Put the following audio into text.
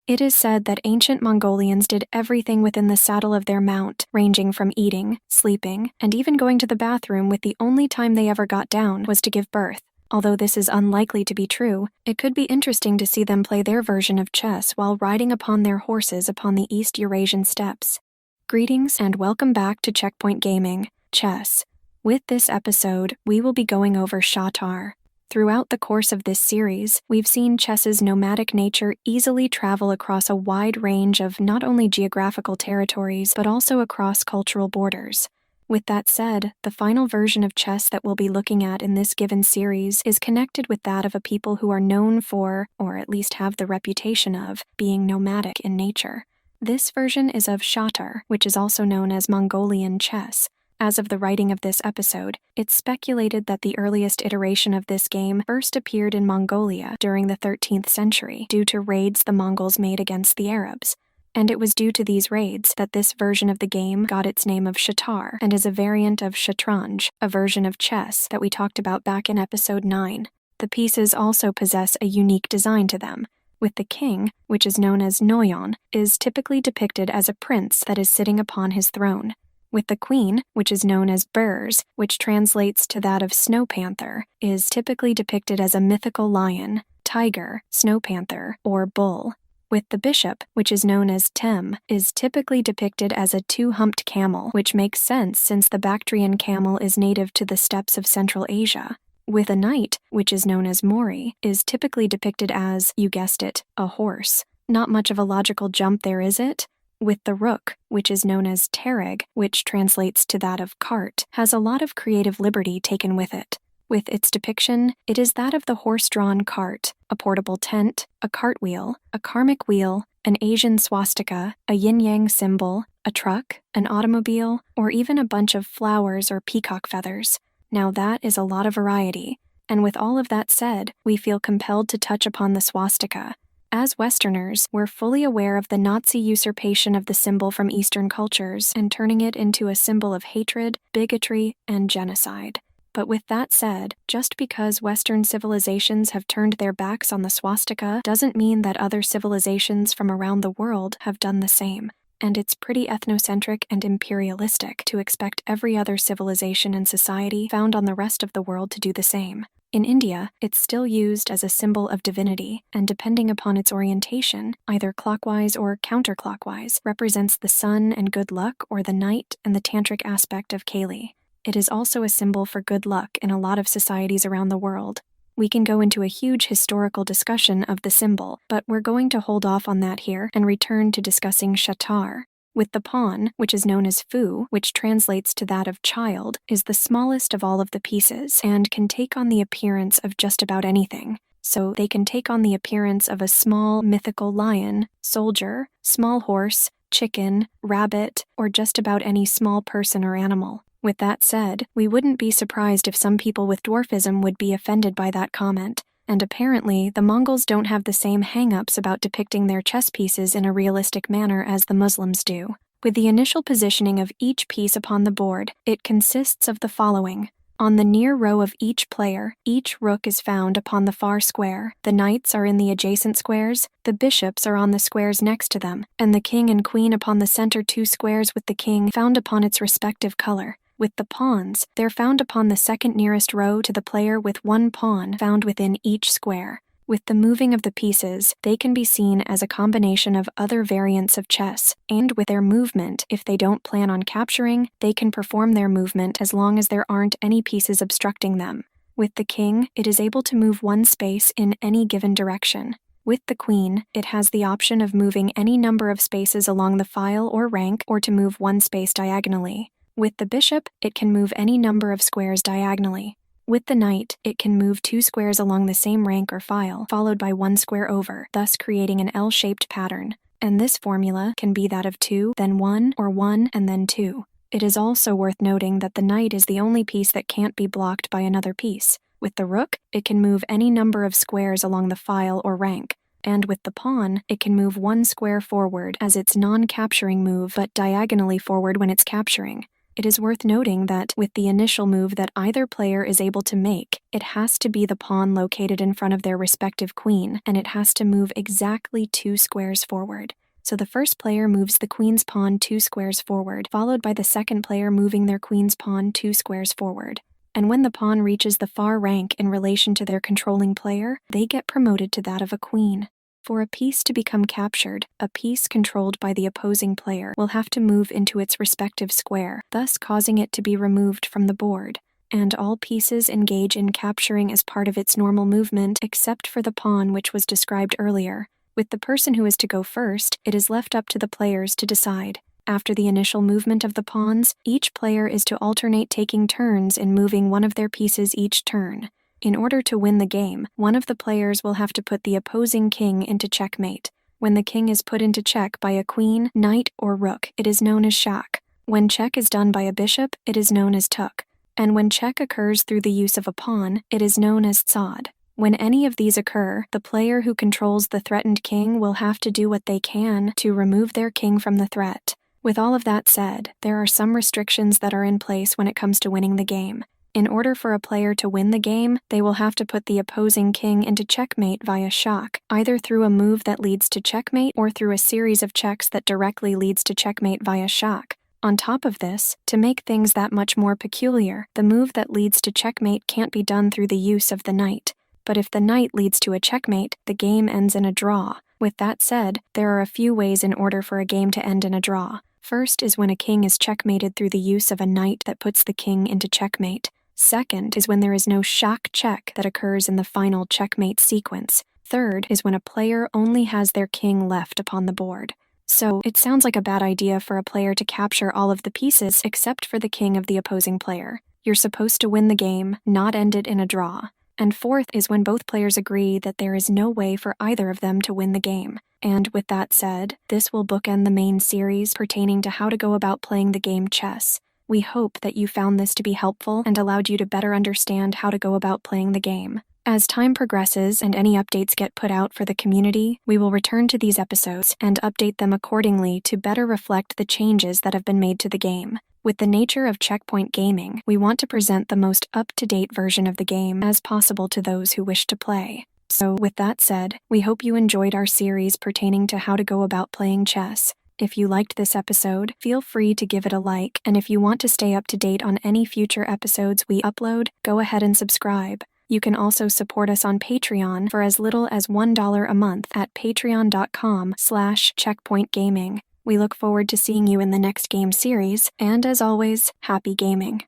It is said that ancient Mongolians did everything within the saddle of their mount, ranging from eating, sleeping, and even going to the bathroom, with the only time they ever got down was to give birth. Although this is unlikely to be true, it could be interesting to see them play their version of chess while riding upon their horses upon the East Eurasian steppes. Greetings and welcome back to Checkpoint Gaming, Chess. With this episode, we will be going over Shatar. Throughout the course of this series, we've seen chess's nomadic nature easily travel across a wide range of not only geographical territories but also across cultural borders. With that said, the final version of chess that we'll be looking at in this given series is connected with that of a people who are known for, or at least have the reputation of, being nomadic in nature. This version is of Shatar, which is also known as Mongolian chess. As of the writing of this episode, it's speculated that the earliest iteration of this game first appeared in Mongolia during the 13th century due to raids the Mongols made against the Arabs. And it was due to these raids that this version of the game got its name of Shatar and is a variant of Shatranj, a version of chess that we talked about back in episode 9. The pieces also possess a unique design to them, with the king, which is known as Noyon, is typically depicted as a prince that is sitting upon his throne. With the queen, which is known as Burs, which translates to that of snow panther, is typically depicted as a mythical lion, tiger, snow panther, or bull. With the bishop, which is known as Tem, is typically depicted as a two-humped camel, which makes sense since the Bactrian camel is native to the steppes of Central Asia. With a knight, which is known as Mori, is typically depicted as, you guessed it, a horse. Not much of a logical jump there, is it? With the rook, which is known as Tereg, which translates to that of cart, has a lot of creative liberty taken with it. With its depiction, it is that of the horse-drawn cart, a portable tent, a cartwheel, a karmic wheel, an Asian swastika, a yin-yang symbol, a truck, an automobile, or even a bunch of flowers or peacock feathers. Now that is a lot of variety, and with all of that said, we feel compelled to touch upon the swastika. As Westerners, we're fully aware of the Nazi usurpation of the symbol from Eastern cultures and turning it into a symbol of hatred, bigotry, and genocide. But with that said, just because Western civilizations have turned their backs on the swastika doesn't mean that other civilizations from around the world have done the same. And it's pretty ethnocentric and imperialistic to expect every other civilization and society found on the rest of the world to do the same. In India, it's still used as a symbol of divinity, and depending upon its orientation, either clockwise or counterclockwise, represents the sun and good luck or the night and the tantric aspect of Kali. It is also a symbol for good luck in a lot of societies around the world. We can go into a huge historical discussion of the symbol, but we're going to hold off on that here and return to discussing Shatar. With the pawn, which is known as Fu, which translates to that of child, is the smallest of all of the pieces and can take on the appearance of just about anything. So they can take on the appearance of a small mythical lion, soldier, small horse, chicken, rabbit, or just about any small person or animal. With that said, we wouldn't be surprised if some people with dwarfism would be offended by that comment. And apparently, the Mongols don't have the same hang-ups about depicting their chess pieces in a realistic manner as the Muslims do. With the initial positioning of each piece upon the board, it consists of the following. On the near row of each player, each rook is found upon the far square, the knights are in the adjacent squares, the bishops are on the squares next to them, and the king and queen upon the center two squares with the king found upon its respective color. With the pawns, they're found upon the second nearest row to the player with one pawn found within each square. With the moving of the pieces, they can be seen as a combination of other variants of chess, and with their movement, if they don't plan on capturing, they can perform their movement as long as there aren't any pieces obstructing them. With the king, it is able to move one space in any given direction. With the queen, it has the option of moving any number of spaces along the file or rank or to move one space diagonally. With the bishop, it can move any number of squares diagonally. With the knight, it can move two squares along the same rank or file, followed by one square over, thus creating an L-shaped pattern. And this formula can be that of 2, then 1, or 1 and then 2. It is also worth noting that the knight is the only piece that can't be blocked by another piece. With the rook, it can move any number of squares along the file or rank. And with the pawn, it can move one square forward as its non-capturing move but diagonally forward when it's capturing. It is worth noting that, with the initial move that either player is able to make, it has to be the pawn located in front of their respective queen, and it has to move exactly 2 squares forward. So the first player moves the queen's pawn 2 squares forward, followed by the second player moving their queen's pawn 2 squares forward. And when the pawn reaches the far rank in relation to their controlling player, they get promoted to that of a queen. For a piece to become captured, a piece controlled by the opposing player will have to move into its respective square, thus causing it to be removed from the board. And all pieces engage in capturing as part of its normal movement except for the pawn which was described earlier. With the person who is to go first, it is left up to the players to decide. After the initial movement of the pawns, each player is to alternate taking turns in moving one of their pieces each turn. In order to win the game, one of the players will have to put the opposing king into checkmate. When the king is put into check by a queen, knight, or rook, it is known as shak. When check is done by a bishop, it is known as tuk. And when check occurs through the use of a pawn, it is known as tsad. When any of these occur, the player who controls the threatened king will have to do what they can to remove their king from the threat. With all of that said, there are some restrictions that are in place when it comes to winning the game. In order for a player to win the game, they will have to put the opposing king into checkmate via shak, either through a move that leads to checkmate or through a series of checks that directly leads to checkmate via shak. On top of this, to make things that much more peculiar, the move that leads to checkmate can't be done through the use of the knight. But if the knight leads to a checkmate, the game ends in a draw. With that said, there are a few ways in order for a game to end in a draw. First is when a king is checkmated through the use of a knight that puts the king into checkmate. Second is when there is no shak check that occurs in the final checkmate sequence. Third is when a player only has their king left upon the board. So, it sounds like a bad idea for a player to capture all of the pieces except for the king of the opposing player. You're supposed to win the game, not end it in a draw. And fourth is when both players agree that there is no way for either of them to win the game. And with that said, this will bookend the main series pertaining to how to go about playing the game chess. We hope that you found this to be helpful and allowed you to better understand how to go about playing the game. As time progresses and any updates get put out for the community, we will return to these episodes and update them accordingly to better reflect the changes that have been made to the game. With the nature of Checkpoint Gaming, we want to present the most up-to-date version of the game as possible to those who wish to play. So, with that said, we hope you enjoyed our series pertaining to how to go about playing chess. If you liked this episode, feel free to give it a like, and if you want to stay up to date on any future episodes we upload, go ahead and subscribe. You can also support us on Patreon for as little as $1 a month at patreon.com/checkpointgaming. We look forward to seeing you in the next game series, and as always, happy gaming.